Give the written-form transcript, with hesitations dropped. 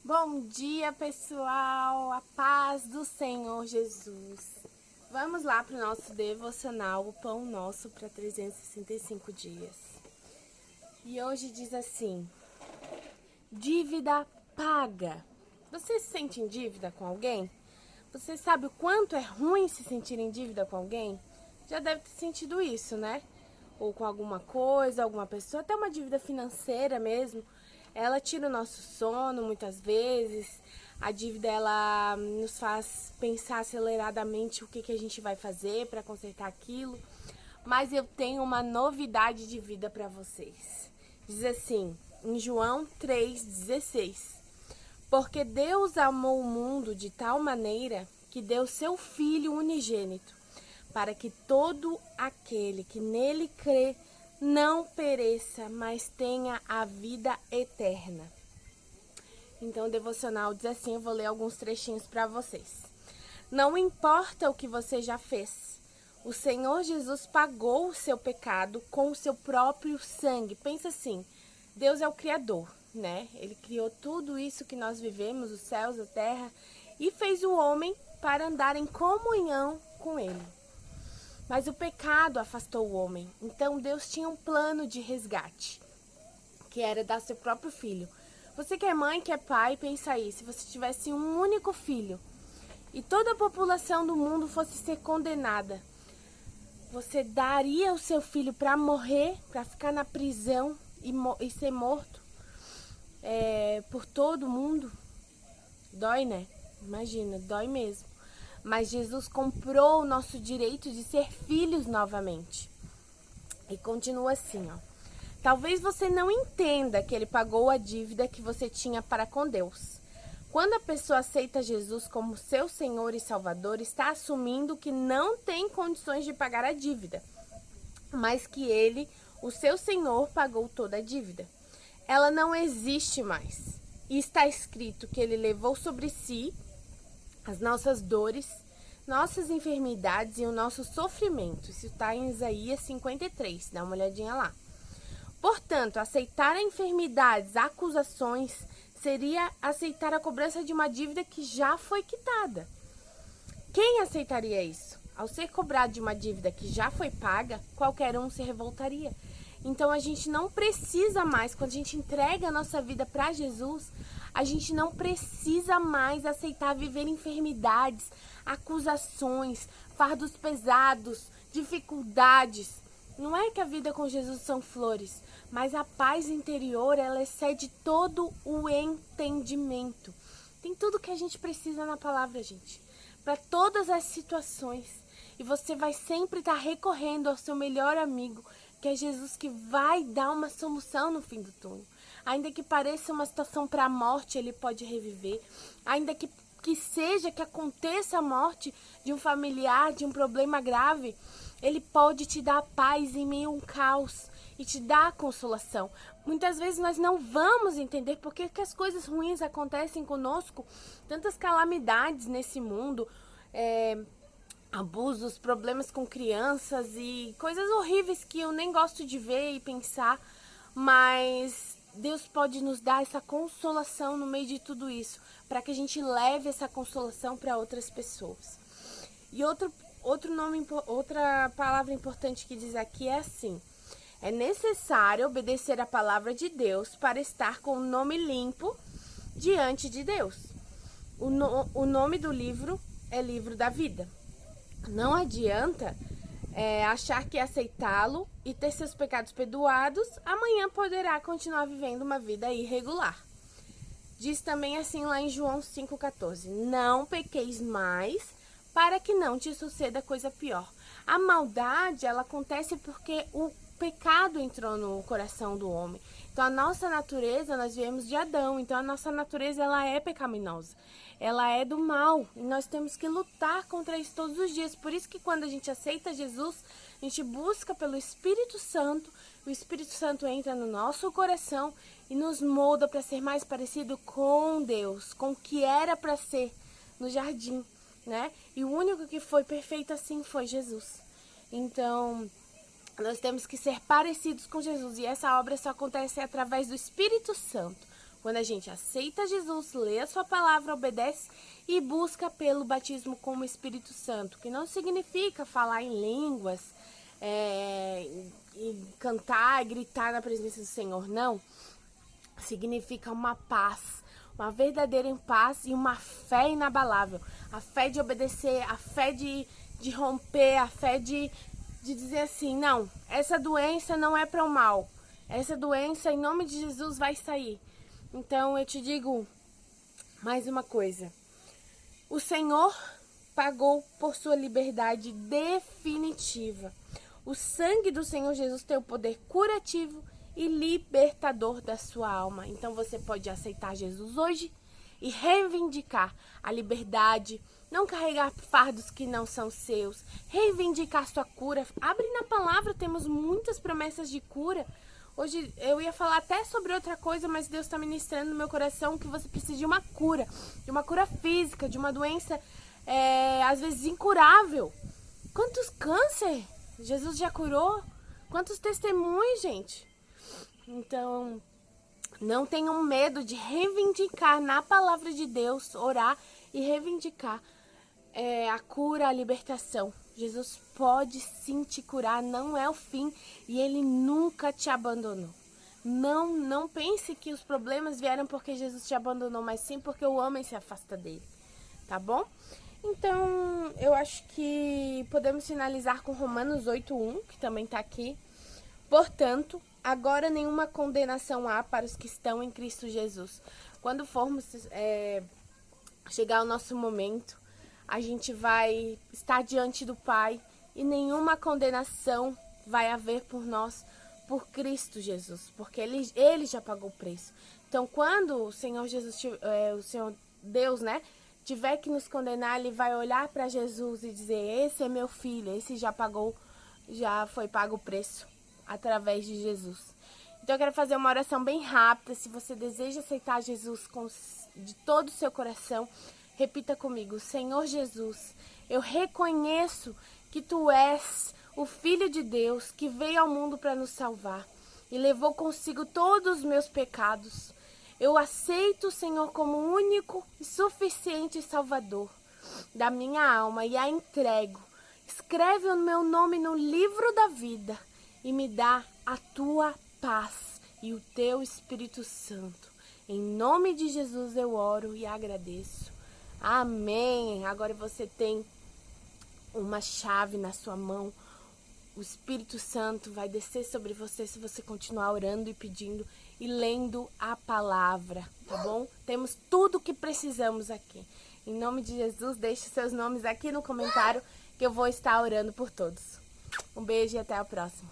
Bom dia, pessoal, a paz do Senhor Jesus. Vamos lá para o nosso devocional, o Pão Nosso para 365 dias. E hoje diz assim: dívida paga. Você se sente em dívida com alguém? Você sabe o quanto é ruim se sentir em dívida com alguém? Já deve ter sentido isso, né? Ou com alguma coisa, alguma pessoa, até uma dívida financeira mesmo. Ela tira o nosso sono muitas vezes. A dívida ela nos faz pensar aceleradamente o que a gente vai fazer para consertar aquilo. Mas eu tenho uma novidade de vida para vocês. Diz assim, em João 3,16: porque Deus amou o mundo de tal maneira que deu seu Filho unigênito, para que todo aquele que nele crê não pereça, mas tenha a vida eterna. Então o devocional diz assim, eu vou ler alguns trechinhos para vocês. Não importa o que você já fez, o Senhor Jesus pagou o seu pecado com o seu próprio sangue. Pensa assim, Deus é o Criador, né? Ele criou tudo isso que nós vivemos, os céus, a terra, e fez o homem para andar em comunhão com ele. Mas o pecado afastou o homem. Então Deus tinha um plano de resgate, que era dar seu próprio filho. Você que é mãe, que é pai, pensa aí, se você tivesse um único filho e toda a população do mundo fosse ser condenada, você daria o seu filho para morrer, para ficar na prisão e ser morto por todo mundo? Dói, né? Imagina, dói mesmo. Mas Jesus comprou o nosso direito de ser filhos novamente. E continua assim, ó. Talvez você não entenda que ele pagou a dívida que você tinha para com Deus. Quando a pessoa aceita Jesus como seu Senhor e Salvador, está assumindo que não tem condições de pagar a dívida, mas que ele, o seu Senhor, pagou toda a dívida. Ela não existe mais. E está escrito que ele levou sobre si as nossas dores, nossas enfermidades e o nosso sofrimento. Isso está em Isaías 53, dá uma olhadinha lá. Portanto, aceitar enfermidades, acusações, seria aceitar a cobrança de uma dívida que já foi quitada. Quem aceitaria isso? Ao ser cobrado de uma dívida que já foi paga, qualquer um se revoltaria. Então a gente não precisa mais, quando a gente entrega a nossa vida para Jesus, a gente não precisa mais aceitar viver enfermidades, acusações, fardos pesados, dificuldades. Não é que a vida com Jesus são flores, mas a paz interior, ela excede todo o entendimento. Tem tudo que a gente precisa na palavra, gente, para todas as situações. E você vai sempre estar recorrendo ao seu melhor amigo, que é Jesus, que vai dar uma solução no fim do túnel. Ainda que pareça uma situação para a morte, ele pode reviver. Ainda que seja que aconteça a morte de um familiar, de um problema grave, ele pode te dar paz em meio a um caos e te dar consolação. Muitas vezes nós não vamos entender por que as coisas ruins acontecem conosco, tantas calamidades nesse mundo, abusos, problemas com crianças e coisas horríveis que eu nem gosto de ver e pensar, mas Deus pode nos dar essa consolação no meio de tudo isso, para que a gente leve essa consolação para outras pessoas. E outra palavra importante que diz aqui é assim: é necessário obedecer a palavra de Deus para estar com o nome limpo diante de Deus. O nome do livro é Livro da Vida. Não adianta achar que aceitá-lo e ter seus pecados perdoados, amanhã poderá continuar vivendo uma vida irregular. Diz também assim lá em João 5,14: não pequeis mais, para que não te suceda coisa pior. A maldade, ela acontece porque o pecado entrou no coração do homem. Então a nossa natureza, nós viemos de Adão, então a nossa natureza, ela é pecaminosa, ela é do mal, e nós temos que lutar contra isso todos os dias. Por isso que quando a gente aceita Jesus, a gente busca pelo Espírito Santo, o Espírito Santo entra no nosso coração e nos molda para ser mais parecido com Deus, com o que era para ser no jardim, né? E o único que foi perfeito assim foi Jesus. Então nós temos que ser parecidos com Jesus, e essa obra só acontece através do Espírito Santo. Quando a gente aceita Jesus, lê a sua palavra, obedece e busca pelo batismo com o Espírito Santo, que não significa falar em línguas, e cantar, gritar na presença do Senhor, não. Significa uma paz, uma verdadeira paz e uma fé inabalável. A fé de obedecer, a fé de romper, a fé de dizer assim, não, essa doença não é para o mal. Essa doença, em nome de Jesus, vai sair. Então, eu te digo mais uma coisa. O Senhor pagou por sua liberdade definitiva. O sangue do Senhor Jesus tem o poder curativo e libertador da sua alma. Então, você pode aceitar Jesus hoje e reivindicar a liberdade, não carregar fardos que não são seus, reivindicar sua cura. Abre na palavra, temos muitas promessas de cura. Hoje eu ia falar até sobre outra coisa, mas Deus está ministrando no meu coração que você precisa de uma cura física, de uma doença, às vezes incurável. Quantos câncer Jesus já curou? Quantos testemunhos, gente? Então, não tenham medo de reivindicar na palavra de Deus, orar e reivindicar a cura, a libertação. Jesus pode sim te curar, não é o fim e Ele nunca te abandonou. Não pense que os problemas vieram porque Jesus te abandonou, mas sim porque o homem se afasta dele, tá bom? Então, eu acho que podemos finalizar com Romanos 8:1, que também tá aqui. Portanto, agora nenhuma condenação há para os que estão em Cristo Jesus. Quando formos chegar o nosso momento, a gente vai estar diante do Pai e nenhuma condenação vai haver por nós, por Cristo Jesus, porque Ele já pagou o preço. Então, quando o Senhor Jesus, o Senhor Deus, né, tiver que nos condenar, Ele vai olhar para Jesus e dizer: esse é meu filho, esse já foi pago o preço através de Jesus. Então, eu quero fazer uma oração bem rápida. Se você deseja aceitar Jesus de todo o seu coração, repita comigo: Senhor Jesus, eu reconheço que Tu és o Filho de Deus que veio ao mundo para nos salvar e levou consigo todos os meus pecados. Eu aceito o Senhor como único e suficiente Salvador da minha alma e a entrego. Escreve o meu nome no livro da vida e me dá a Tua paz e o Teu Espírito Santo. Em nome de Jesus eu oro e agradeço. Amém. Agora você tem uma chave na sua mão. O Espírito Santo vai descer sobre você se você continuar orando e pedindo e lendo a palavra, tá bom? Temos tudo o que precisamos aqui. Em nome de Jesus, deixe seus nomes aqui no comentário que eu vou estar orando por todos. Um beijo e até a próxima.